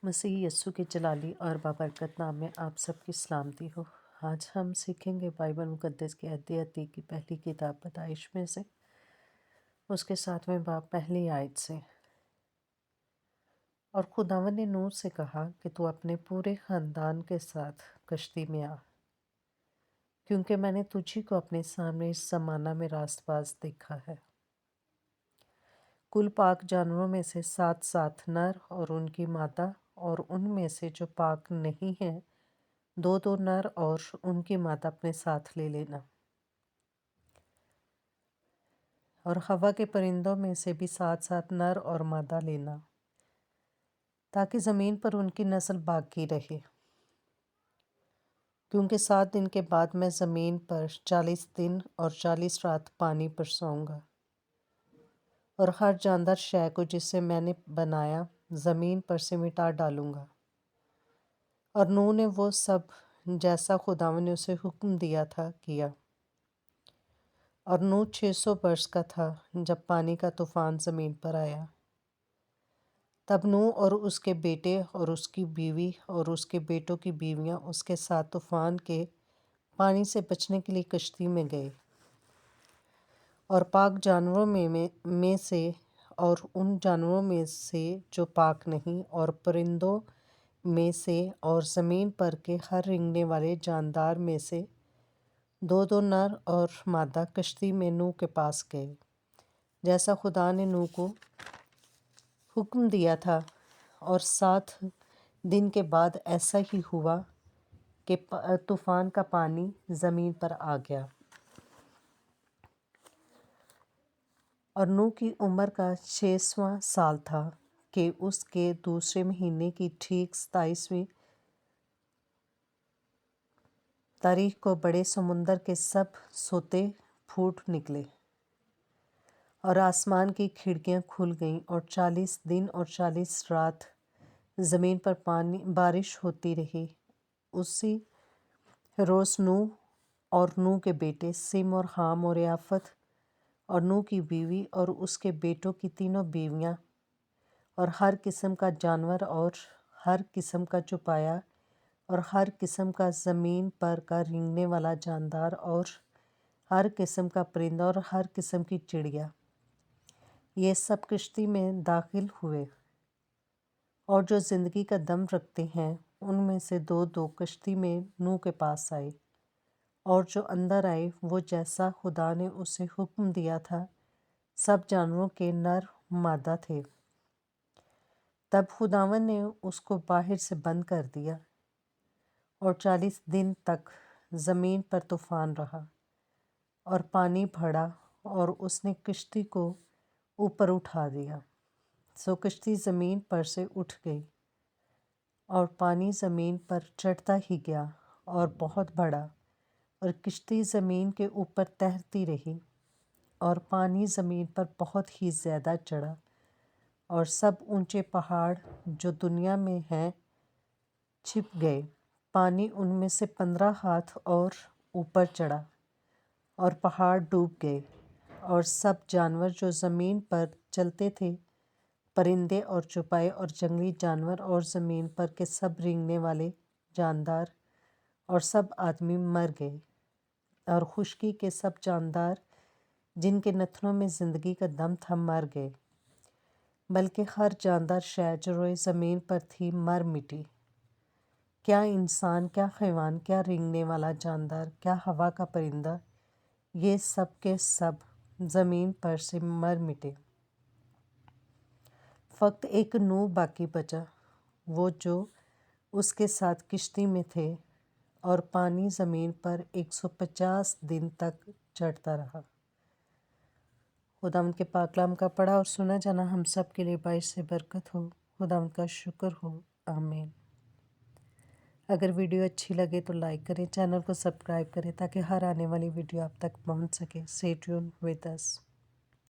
मसीह यस्सु के जलाली और बाबरकत नाम में आप सबकी सलामती हो। आज हम सीखेंगे बाइबल मुकद्दस के अध्याय 3 की पहली किताब पैदाइश में से उसके 7वें बाब पहली आयत से। और खुदावंद ने नूह से कहा कि तू अपने पूरे खानदान के साथ कश्ती में आ, क्योंकि मैंने तुझी को अपने सामने इस ज़माना में रास्तबाज देखा है। कुल पाक जानवरों में से 7 नर और उनकी माता, और उनमें से जो पाक नहीं हैं 2 नर और उनकी माता अपने साथ ले लेना। और हवा के परिंदों में से भी 7 नर और मादा लेना, ताकि ज़मीन पर उनकी नस्ल बाकी रहे। क्योंकि 7 दिन के बाद मैं ज़मीन पर 40 दिन और 40 रात पानी बरसाऊंगा, और हर जानदार शय को जिसे मैंने बनाया ज़मीन पर से मिटा डालूंगा। और नूह ने वो सब जैसा खुदावंद ने उसे हुक्म दिया था किया। और नूह 600 वर्ष का था जब पानी का तूफान ज़मीन पर आया। तब नूह और उसके बेटे और उसकी बीवी और उसके बेटों की बीवियां उसके साथ तूफान के पानी से बचने के लिए कश्ती में गए। और पाक जानवरों में से और उन जानवरों में से जो पाक नहीं, और परिंदों में से और ज़मीन पर के हर रेंगने वाले जानदार में से 2 नर और मादा कश्ती में नूह के पास गए, जैसा खुदा ने नूह को हुक्म दिया था। और 7 दिन के बाद ऐसा ही हुआ कि तूफान का पानी ज़मीन पर आ गया। और नूह की उम्र का 6वां साल था कि उसके दूसरे महीने की ठीक 27वीं तारीख को बड़े समुंदर के सब सोते फूट निकले, और आसमान की खिड़कियां खुल गईं, और 40 दिन और 40 रात ज़मीन पर बारिश होती रही। उसी रोज़ नूह और नूह के बेटे सिम और हाम और याफत और नूह की बीवी और उसके बेटों की तीनों बीवियां, और हर किस्म का जानवर और हर किस्म का चौपाया और हर किस्म का ज़मीन पर का रेंगने वाला जानदार और हर किस्म का परिंदा और हर किस्म की चिड़िया, ये सब कश्ती में दाखिल हुए। और जो ज़िंदगी का दम रखते हैं उनमें से 2 कश्ती में नूह के पास आए। और जो अंदर आए वो जैसा खुदा ने उसे हुक्म दिया था सब जानवरों के नर मादा थे। तब खुदावन ने उसको बाहर से बंद कर दिया, और 40 दिन तक ज़मीन पर तूफान रहा और पानी बढ़ा, और उसने कश्ती को ऊपर उठा दिया। सो कश्ती ज़मीन पर से उठ गई, और पानी ज़मीन पर चढ़ता ही गया और बहुत बढ़ा, और कश्ती ज़मीन के ऊपर तैरती रही, और पानी ज़मीन पर बहुत ही ज़्यादा चढ़ा, और सब ऊंचे पहाड़ जो दुनिया में हैं छिप गए। पानी उनमें से 15 हाथ और ऊपर चढ़ा, और पहाड़ डूब गए। और सब जानवर जो ज़मीन पर चलते थे, परिंदे और चौपाए और जंगली जानवर और ज़मीन पर के सब रेंगने वाले जानदार और सब आदमी मर गए। और खुशकी के सब जानदार जिनके नथनों में ज़िंदगी का दम था मर गए, बल्कि हर जानदार शय जो रोए ज़मीन पर थी मर मिटी। क्या इंसान, क्या हैवान, क्या रेंगने वाला जानदार, क्या हवा का परिंदा, ये सब के सब ज़मीन पर से मर मिटे। फ़कत एक नूह बाकी बचा, वो जो उसके साथ किश्ती में थे, और पानी ज़मीन पर 150 दिन तक चढ़ता रहा। खुदावंद के पाक कलाम का पढ़ा और सुना जाना हम सब के लिए बाइस से बरकत हो। खुदावंद का शुक्र हो। आमीन। अगर वीडियो अच्छी लगे तो लाइक करें, चैनल को सब्सक्राइब करें ताकि हर आने वाली वीडियो आप तक पहुंच सके। Stay tuned with us.